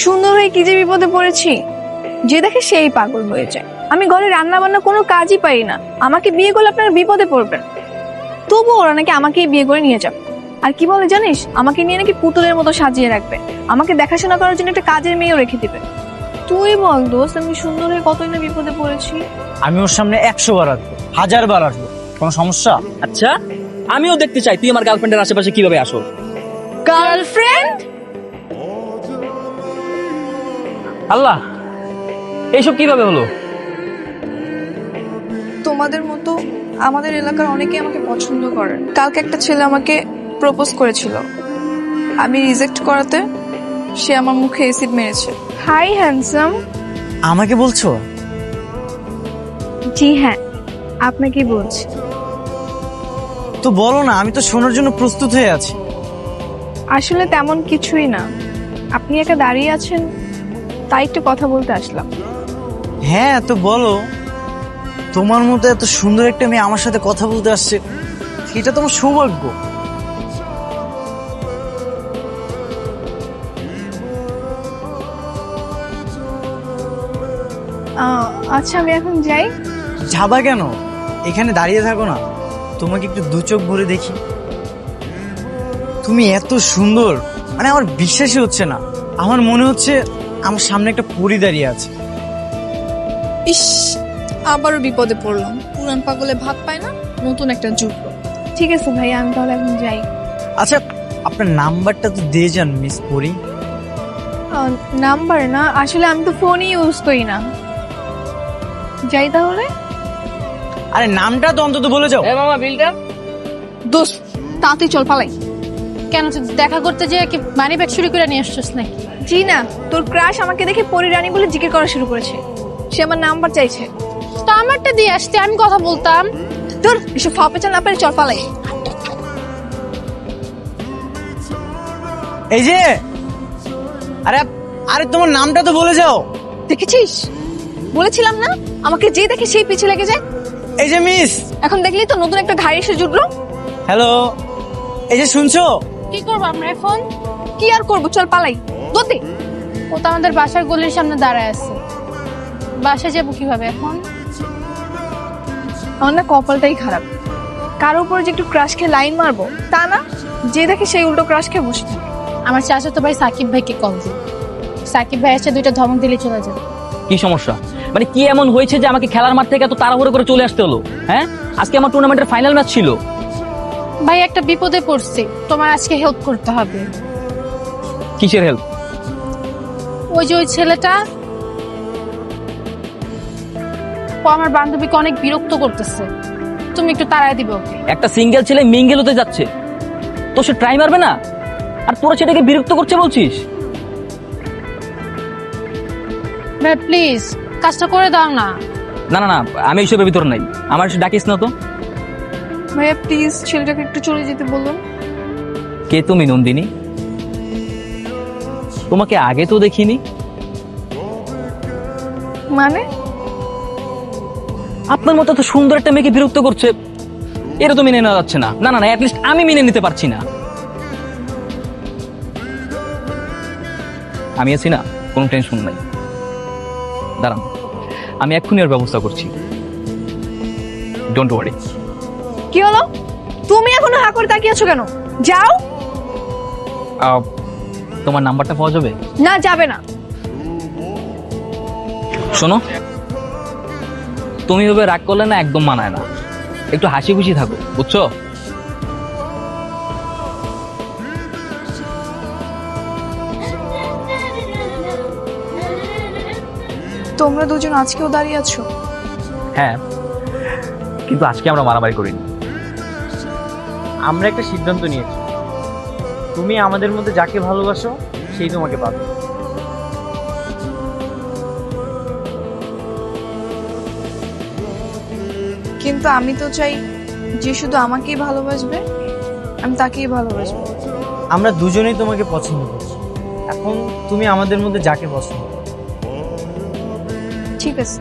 সুন্দর হয়ে কি যে বিপদে পড়েছি, যে দেখে সেই পাগল হয়ে যায়। আমি ঘরে রান্না বান্না কোনো কাজই পারি না, আমাকে বিয়ে করলে আপনারা বিপদে পড়বেন। তবু ওরা নাকি আমাকেই বিয়ে করে নিয়ে যাবে। আর কি বলে জানিস, আমাকে নিয়ে নাকি পুতুলের মতো সাজিয়ে রাখবে, আমাকে দেখাশোনা করার জন্য একটা কাজের মেয়েও রেখে দিবে। তুই বল দোস্ত, আমি সুন্দর হয়ে কতই না বিপদে পড়েছি। আমি ওর সামনে 100 বার আসবো, 1000 বার আসবো, কোনো সমস্যা? আচ্ছা, আমিও দেখতে চাই তুই আমার গার্লফ্রেন্ডের আশেপাশে কিভাবে আসো। গার্লফ্রেন্ড? আল্লাহ, এইসব কিভাবে হলো? তোমাদের মতো আমাদের এলাকার অনেকেই আমাকে পছন্দ করে। কালকে একটা ছেলে আমাকে প্রপোজ করেছিল, আমি রিজেক্ট করাতে সে আমার মুখে অ্যাসিড মেরেছে। Hi handsome. আমাকে বলছো? জি হ্যাঁ, আপনাকেই বলছি। তো বলো না, আমি তো শোনার জন্য প্রস্তুত হয়ে আছি। আসলে তেমন কিছুই না, আপনি একা দাঁড়িয়ে আছেন তাই একটু কথা বলতে আসলাম। হ্যাঁ তো বলো। তোমার মতো এত সুন্দর একটা মেয়ে আমার সাথে কথা বলতে আসছে, এটা তোমার সৌভাগ্য। আচ্ছা আমি এখন যাই। যাবা কেন? এখানে দাঁড়িয়ে থাকো না, তোমাকে একটু দু চোখ ভরে দেখি। তুমি এত সুন্দর, মানে আমার বিশ্বাসই হচ্ছে না। আমার মনে হচ্ছে আমার সামনে একটা পরী দাঁড়িয়ে আছে। ইস, আবারও বিপদে পড়লাম। পুরান পাগলে ভাত পায় না, নতুন একটা যুগ। ঠিক আছে ভাই, আমি তাহলে এখন যাই। আচ্ছা, আপনার নাম্বারটা তো দিয়ে যান মিস পরী। নাম্বার না, আসলে আমি তো ফোনই ইউজ করি না। যাই তাহলে। আরে নামটা তো অন্তত বলে যাও। মামা বিলটা। দোস্ত তাড়াতাড়ি চল পালাই। কেন তুই দেখা করতে যে কি মানি ব্যাগ চুরি করে নিয়ে আসছিস নাকি? জি না, তোর ক্রাশ আমাকে দেখে পরি রানী বলে জিজ্ঞেস করা শুরু করেছে। সে আমার নাম্বার চাইছে। তো আমারটা দিয়ে আসতে, আমি কথা বলতাম। তোর এসব ফাপে চাল না পারে, চল পালাই। এই যে, আরে আরে তোমার নামটা তো বলে যাও। দেখেছিস, বলেছিলাম না, আমাকে যে দেখে সেই পিছে লেগে যায়। এই যে মিস। এখন দেখলি তো নতুন একটা ঘাড়ি এসে জুটলো। হ্যালো, এই যে শুনছো? কি করবো আমরা এখন? কি আর করবো, চল পালাই। দোতে ও তো আমাদের বাসার গলির সামনে দাঁড়ায় আছে, বাসায় যাবো কিভাবে এখন? আমার না কপালটাই খারাপ, কারোর উপর যে একটু ক্রাশ খেয়ে লাইন মারবো তা না, যে দেখে সেই উল্টো ক্রাশ খেয়ে বসে থাকে। আমার চাচাতো ভাই সাকিব ভাইকে কল দিই, সাকিব ভাই এসে 2টা ধমক দিলে চলে যাবে। কি সমস্যা? মানে কি এমন হয়েছে যে আমাকে খেলার মাঠ থেকে এত তাড়াহুড়ো করে চলে আসতে হলো? হ্যাঁ, আজকে আমার টুর্নামেন্টের ফাইনাল ম্যাচ ছিল। ভাই একটা বিপদে পড়ছি, তোমার আজকে হেল্প করতে হবে। কিসের হেল্প? ওই যে ওই ছেলেটা, ও আমার বান্ধবীকে অনেক বিরক্ত করতেছে, তুমি একটু তাড়ায় দিবে ওকে। একটা সিঙ্গেল ছেলে মিঙ্গেল হতে যাচ্ছে, তো সে ট্রাই মারবে না? আর তোরা সেটাকে বিরক্ত করছে বলছিস? ভাই প্লিজ কাজটা করে দাও না। না না না, আমি এইসবের ভিতর নাই। আমার এসে ডাকিস না তো। ভাইয়া প্লিজ ছেলেটাকে একটু চলে যেতে বলুন। কে তুমি নন্দিনী? তোমাকে আগে তো দেখিনি। মানে আপনার মতো তো সুন্দর একটা মেয়েকে বিরক্ত করছে, এটা তো মেনে নেওয়া যাচ্ছে না। না না না, অ্যাটলিস্ট আমি মেনে নিতে পারছি না। আমি আছি না, কোনো টেনশন নাই। দাঁড়ান, আমি এক্ষুনি এর ব্যবস্থা করছি। Don't worry. কি হলো, তুমি এখনো হা করে তাকিয়ে আছো কেন? যাও। তোমার নাম্বারটা পাওয়া যাবে? না, যাবে না। শোনো, তুমি ভাবে রাগ করলে না একদম মানায় না। একটু হাসি খুশি থাকো, বুঝছো? তোমরা দুজন আজকেও দাঁড়িয়ে আছো? হ্যাঁ, কিন্তু আজকে আমরা মারামারি করিনি। আমরা একটা সিদ্ধান্ত নিয়েছি, তুমি আমাদের মধ্যে যাকে ভালোবাসো সেই তোমাকে পাবে। কিন্তু আমি তো চাই যে শুধু আমাকেই ভালোবাসবে, আমি তাকেই ভালোবাসবো। আমরা দুজনেই তোমাকে পছন্দ করছি, এখন তুমি আমাদের মধ্যে যাকে পছন্দ। ঠিক আছে,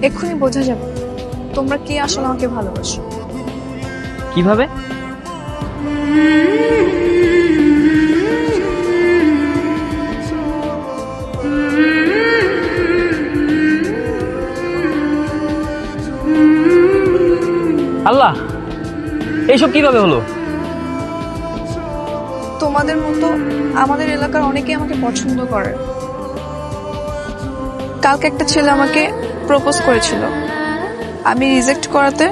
এক্ষুনি বোঝা যাবে তোমরা কে আসলে আমাকে ভালোবাসো। কিভাবে? আল্লাহ, এইসব কিভাবে হলো? তোমাদের মতো আমাদের এলাকার অনেকেই আমাকে পছন্দ করে। কালকে একটা ছেলে আমাকে প্রপোজ করেছিল, আমি রিজেক্ট করাতে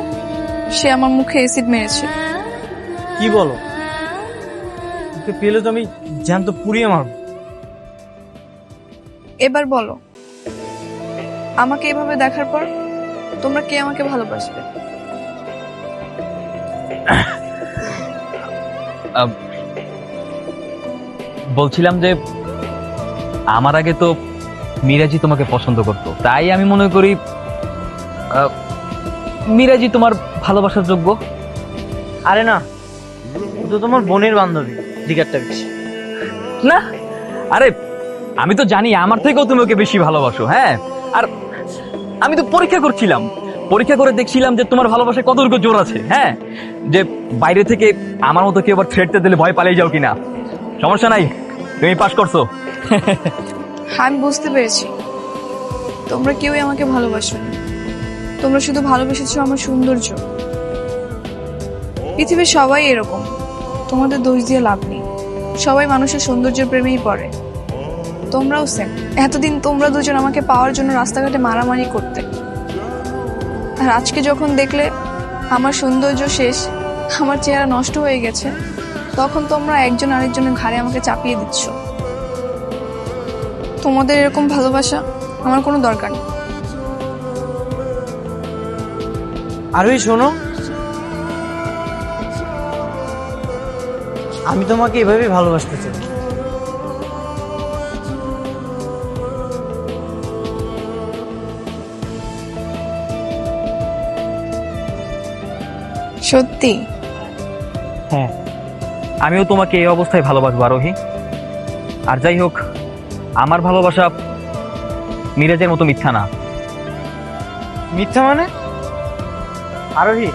সে আমার মুখে অ্যাসিড মেরেছে। কি বলো? তোকে পেলে তো আমি জ্যান্ত পুড়িয়ে মারবো। এবার বলো, আমাকে এভাবে দেখার পর তোমরা কে আমাকে ভালোবাসবে? বলছিলাম যে আমার আগে তো মিরাজি তোমাকে পছন্দ করতো, তাই আমি মনে করি মিরাজি তোমার ভালোবাসার যোগ্য। আরে না, ও তো তোমার বোনের বান্ধবী, দিকারটা বেশি। না, আরে আমি তো জানি আমার থেকেও তুমি ওকে বেশি ভালোবাসো। হ্যাঁ, আর আমি তো পরীক্ষা করছিলাম, পরীক্ষা করে দেখছিলাম যে তোমার ভালোবাসায় কতটুকু জোর আছে। হ্যাঁ, যে বাইরে থেকে আমার মতো কেউ আবার থ্রেটটা দিলে ভয় পালিয়ে যাও কিনা। সমস্যা নাই, তুমি পাস করছো। আমি বুঝতে পেরেছি তোমরা কেউই আমাকে ভালোবাসোনি, তোমরা শুধু ভালোবেসেছো আমার সৌন্দর্য। পৃথিবীর সবাই এরকম, তোমাদের দোষ দিয়ে লাভ নেই। সবাই মানুষের সৌন্দর্যের প্রেমেই পড়ে, তোমরাও সেম। এতদিন তোমরা দুজন আমাকে পাওয়ার জন্য রাস্তাঘাটে মারামারি করতে, আর আজকে যখন দেখলে আমার সৌন্দর্য শেষ, আমার চেহারা নষ্ট হয়ে গেছে, তখন তোমরা একজন আরেকজনের ঘাড়ে আমাকে চাপিয়ে দিচ্ছ। তোমাদের এরকম ভালোবাসা আমার কোনো দরকার নেই। আরোহী শোনো, আমি তোমাকে এভাবেই ভালোবাসতে চাই। সত্যি? হ্যাঁ, আমিও তোমাকে এই অবস্থায় ভালোবাসবো আরোহী। আর যাই হোক, আমার ভালোবাসা মিরাজের মতো মিথ্যা না। মিথ্যা মানে? আরোহী,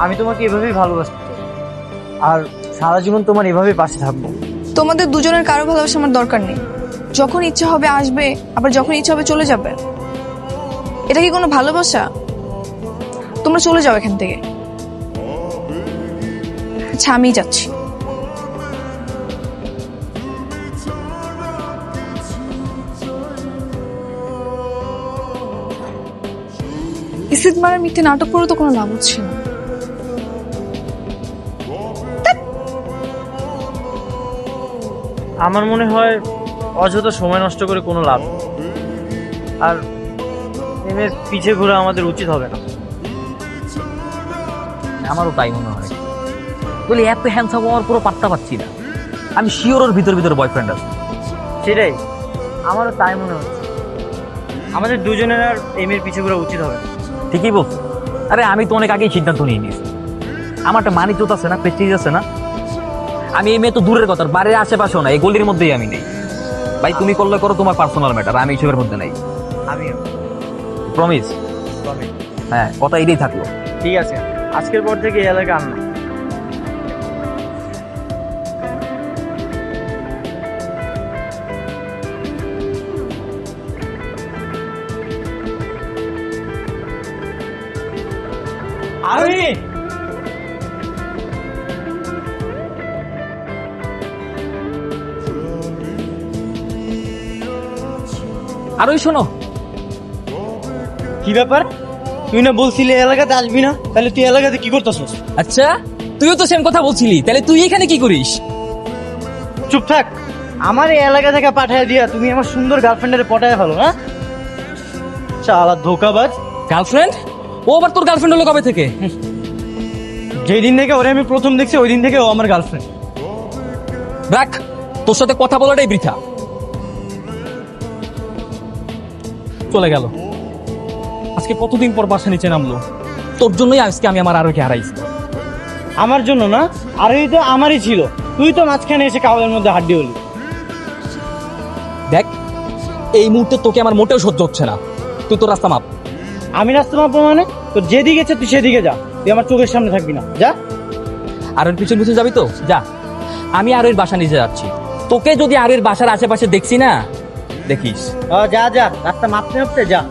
আমি তোমাকে এভাবেই ভালোবাসতে চাই, আর সারা জীবন তোমার এভাবেই পাশে থাকবো। তোমাদের দুজনের কারো ভালোবাসা আমার দরকার নেই। যখন ইচ্ছা হবে আসবে, আবার যখন ইচ্ছা হবে চলে যাবে। এটা কি কোনো ভালোবাসা? তোমরা চলে যাও এখান থেকে। আচ্ছা, আমি যাচ্ছি। ইসিদ মারা মিথ্যে নাটক করে তো কোনো লাভ হচ্ছে না। আমার মনে হয় অযথা সময় নষ্ট করে কোনো লাভ নেই। আর প্রেমের পিছে ঘোরা আমাদের উচিত হবে না। আমারও তাই মনে হয়। বলি এত হ্যান্ডসাম হওয়ার পুরো পাত্তা পাচ্ছি না। আমি শিওর ওর ভিতর ভিতর বয়ফ্রেন্ড আছে। সেটাই, আমারও তাই মনে হচ্ছে। আমাদের দুজনের আর প্রেমের পিছে ঘোরা উচিত হবে না। ঠিকই বলছো। আরে আমি তো অনেক আগেই সিদ্ধান্ত নিয়ে নিয়েছি। আমার একটা মানিজ্যত আছে না, প্রেস্টিজ আছে না। আমি এই মেয়ে তো দূরের কথা, বাড়ির আশেপাশেও না, এই গলির মধ্যেই আমি নেই। ভাই তুমি করলে করো, তোমার পার্সোনাল ম্যাটার, আমি এইসবের মধ্যে নেই। আমিও। প্রমিস? হ্যাঁ, কথা এটাই থাকলো। ঠিক আছে, আজকের পর থেকে এই এলাকা আর না। আরোহী, আর ওই শোনো, কি ব্যাপার? তুই না বলছিলি এই এলাকাতে আসবি না, তাহলে তুই এলাকাতে কি করতেছিস? আচ্ছা তুইও তো সেম কথা বলছিলি, তাহলে তুই এখানে কি করিস? চুপ থাক। আমার এই এলাকা থেকে পাঠায় দিয়া তুমি আমার সুন্দর গার্লফ্রেন্ডের পটায় ফেলো না? শালা ধোকাবাজ। গার্লফ্রেন্ড? ও আবার তোর গার্লফ্রেন্ড হলো কবে থেকে? যেই দিন থেকে ওরে আমি প্রথম দেখছি ওই দিন থেকে ও আমার গার্লফ্রেন্ড। রাখ, তোর সাথে কথা বলাটাই বৃথা। চলে গেল। আজকে কতদিন পর বাসা নিচে নামলো। তোর জন্যই আজকে আমি আমার আরোকে হারাইছি। আমার জন্য না, আরোহী তো আমারই ছিল। তুই তো মাঝখানে এসে কাউলের মধ্যে হাড্ডি হলি। দেখ, এই মুহূর্তে তোকে আমার মোটেও সহ্য হচ্ছে না। তুই তোর রাস্তা মাপ। আমি রাস্তা মাপবো মানে? তোর যেদিকে ইচ্ছে তুই সেদিকে যা, তুই আমার চোখের সামনে থাকবি না। যা। আরোর পিছন পিছন যাবি তো যা। আমি আরোর বাসা নিচে যাচ্ছি। তোকে যদি আরোর বাসার আশেপাশে দেখছি না, দেখিস। যা যা, রাস্তা মাপতে মাপতে যা।